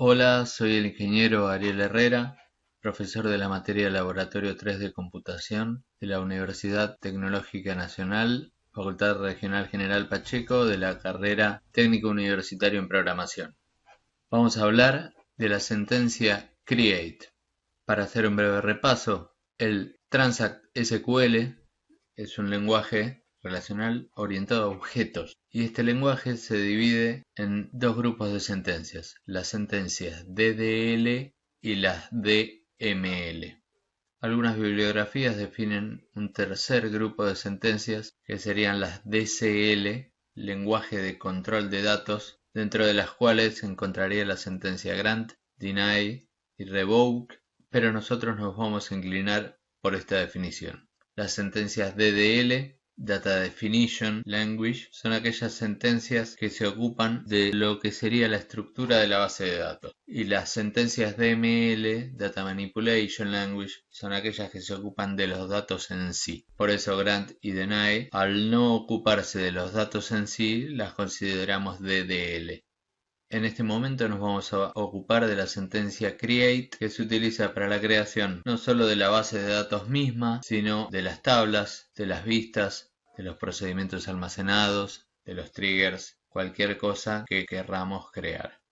Hola, soy el ingeniero Ariel Herrera, profesor de la materia Laboratorio 3 de Computación de la Universidad Tecnológica Nacional, Facultad Regional General Pacheco de la carrera Técnico Universitario en Programación. Vamos a hablar de la sentencia create. Para hacer un breve repaso, el Transact SQL es un lenguaje relacional orientado a objetos, y este lenguaje se divide en dos grupos de sentencias, las sentencias DDL y las DML. Algunas bibliografías definen un tercer grupo de sentencias que serían las DCL, lenguaje de control de datos, dentro de las cuales se encontraría la sentencia grant, deny y revoke, pero nosotros nos vamos a inclinar por esta definición. Las sentencias DDL, Data Definition Language, son aquellas sentencias que se ocupan de lo que sería la estructura de la base de datos. Y las sentencias DML, Data Manipulation Language, son aquellas que se ocupan de los datos en sí. Por eso grant y deny, al no ocuparse de los datos en sí, las consideramos DDL. En este momento nos vamos a ocupar de la sentencia create, que se utiliza para la creación no solo de la base de datos misma, sino de las tablas, de las vistas, de los procedimientos almacenados, de los triggers, cualquier cosa que querramos crear.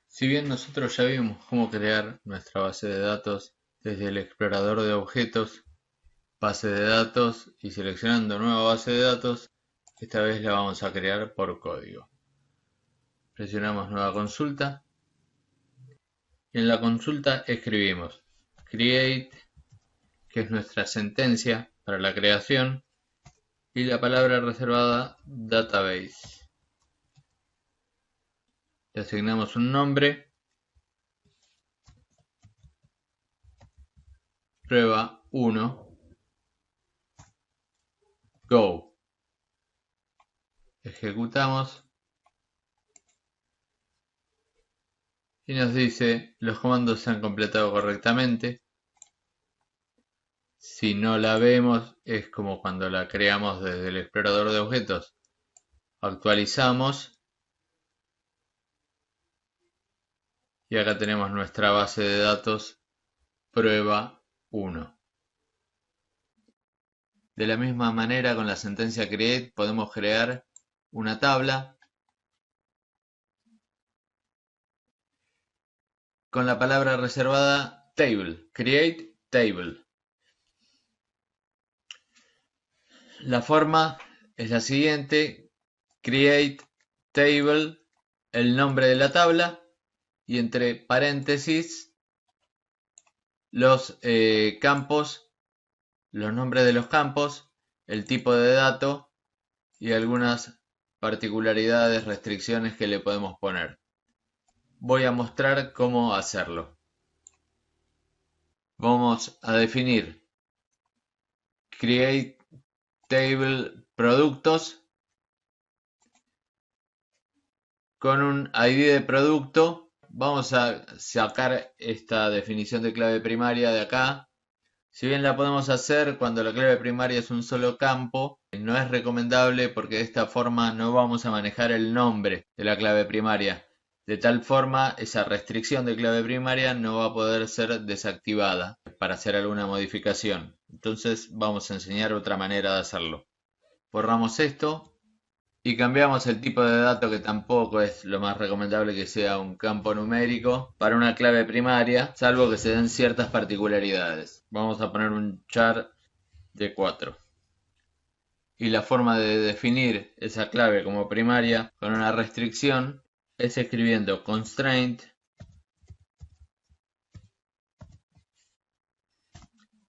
Si bien nosotros ya vimos cómo crear nuestra base de datos desde el explorador de objetos, base de datos y seleccionando nueva base de datos, esta vez la vamos a crear por código. Presionamos nueva consulta y en la consulta escribimos create, que es nuestra sentencia para la creación, y la palabra reservada database. Le asignamos un nombre, prueba 1, go. Ejecutamos y nos dice los comandos se han completado correctamente. Si no la vemos, es como cuando la creamos desde el explorador de objetos. Actualizamos y acá tenemos nuestra base de datos prueba 1. De la misma manera, con la sentencia create podemos crear una tabla con la palabra reservada table, create table. La forma es la siguiente: create table, el nombre de la tabla, y entre paréntesis los campos, los nombres de los campos, el tipo de dato y algunas particularidades, restricciones que le podemos poner. Voy a mostrar cómo hacerlo. Vamos a definir create table productos con un ID de producto. Vamos a sacar esta definición de clave primaria de acá. Si bien la podemos hacer cuando la clave primaria es un solo campo, no es recomendable porque de esta forma no vamos a manejar el nombre de la clave primaria. De tal forma, esa restricción de clave primaria no va a poder ser desactivada para hacer alguna modificación. Entonces vamos a enseñar otra manera de hacerlo. Borramos esto y cambiamos el tipo de dato, que tampoco es lo más recomendable que sea un campo numérico, para una clave primaria, salvo que se den ciertas particularidades. Vamos a poner un char de 4. Y la forma de definir esa clave como primaria con una restricción es escribiendo constraint,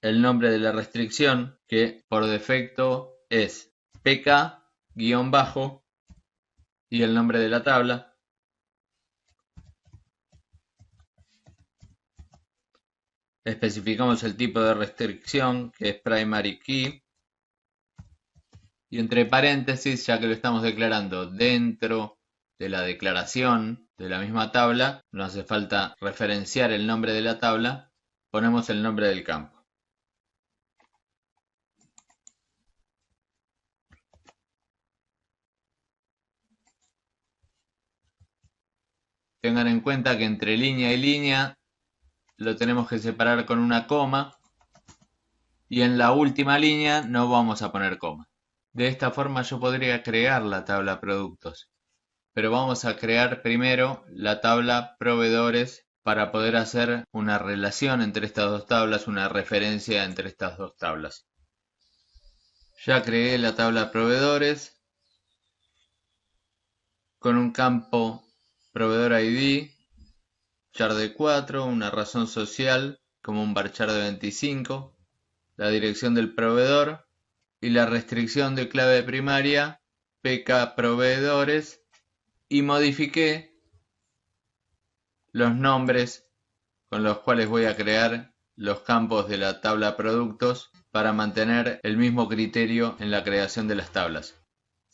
el nombre de la restricción, que por defecto es pk-bajo, y el nombre de la tabla. Especificamos el tipo de restricción, que es primary key, y entre paréntesis, ya que lo estamos declarando dentro de la declaración de la misma tabla, no hace falta referenciar el nombre de la tabla, ponemos el nombre del campo. tengan en cuenta que entre línea y línea lo tenemos que separar con una coma y en la última línea no vamos a poner coma. De esta forma yo podría crear la tabla productos, pero vamos a crear primero la tabla proveedores para poder hacer una relación entre estas dos tablas, una referencia entre estas dos tablas. Ya creé la tabla proveedores con un campo proveedor ID, char de 4, una razón social como un varchar de 25, la dirección del proveedor y la restricción de clave primaria pk proveedores, y modifiqué los nombres con los cuales voy a crear los campos de la tabla productos para mantener el mismo criterio en la creación de las tablas.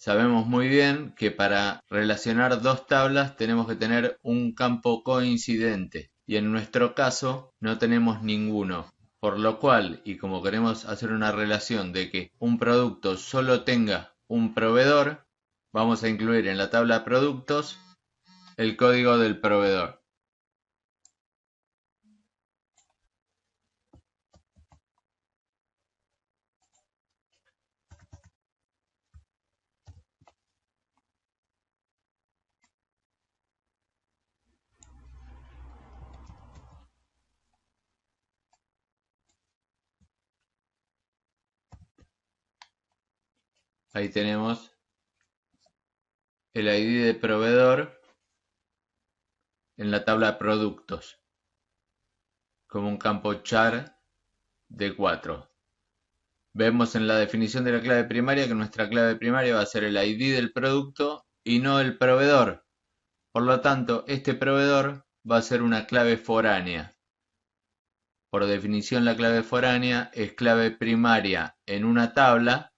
Sabemos muy bien que para relacionar dos tablas tenemos que tener un campo coincidente y en nuestro caso no tenemos ninguno. Por lo cual, y como queremos hacer una relación de que un producto solo tenga un proveedor, vamos a incluir en la tabla productos el código del proveedor. Ahí tenemos el ID de proveedor en la tabla productos como un campo char de 4. Vemos en la definición de la clave primaria que nuestra clave primaria va a ser el ID del producto y no el proveedor. Por lo tanto, este proveedor va a ser una clave foránea. Por definición, la clave foránea es clave primaria en una tabla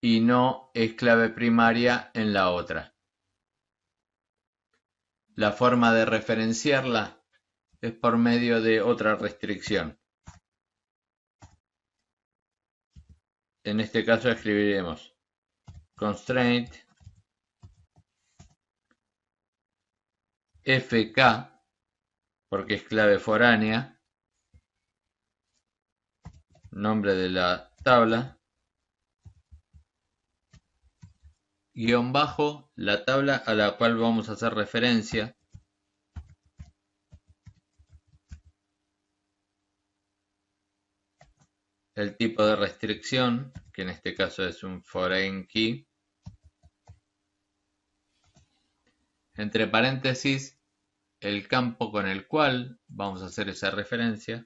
y no es clave primaria en la otra. La forma de referenciarla es por medio de otra restricción. En este caso escribiremos constraint fk, porque es clave foránea, nombre de la tabla, guión bajo la tabla a la cual vamos a hacer referencia, el tipo de restricción, que en este caso es un foreign key, entre paréntesis el campo con el cual vamos a hacer esa referencia,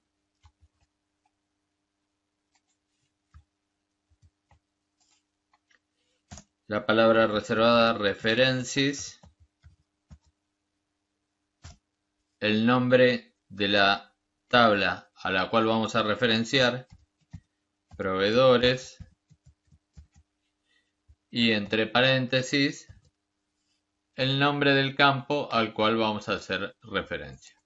la palabra reservada references, el nombre de la tabla a la cual vamos a referenciar, proveedores, y entre paréntesis el nombre del campo al cual vamos a hacer referencia.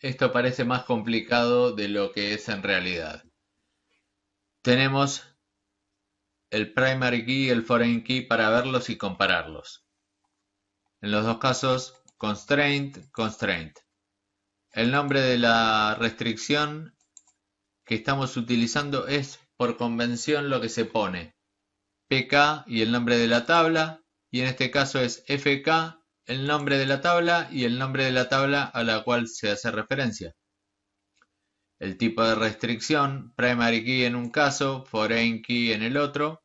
Esto parece más complicado de lo que es en realidad. Tenemos el primary key y el foreign key para verlos y compararlos. En los dos casos, constraint, constraint. El nombre de la restricción que estamos utilizando es por convención lo que se pone. PK y el nombre de la tabla, y en este caso es FK, el nombre de la tabla y el nombre de la tabla a la cual se hace referencia. El tipo de restricción, primary key en un caso, foreign key en el otro.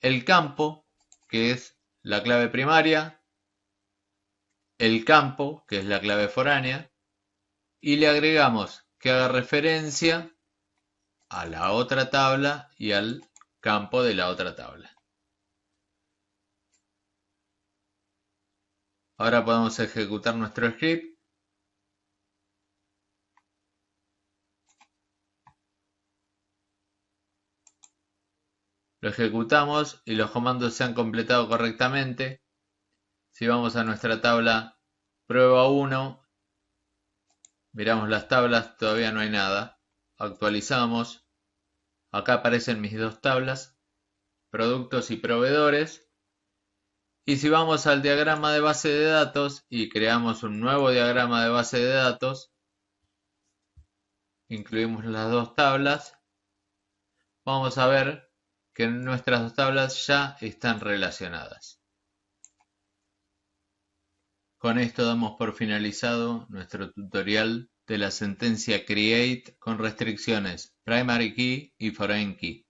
El campo, que es la clave primaria. El campo, que es la clave foránea. Y le agregamos que haga referencia a la otra tabla y al campo de la otra tabla. Ahora podemos ejecutar nuestro script. Lo ejecutamos y los comandos se han completado correctamente. Si vamos a nuestra tabla prueba 1, miramos las tablas, todavía no hay nada. actualizamos. Acá aparecen mis dos tablas, productos y proveedores. Y si vamos al diagrama de base de datos y creamos un nuevo diagrama de base de datos, incluimos las dos tablas, vamos a ver que nuestras dos tablas ya están relacionadas. Con esto damos por finalizado nuestro tutorial de la sentencia create con restricciones primary key y foreign key.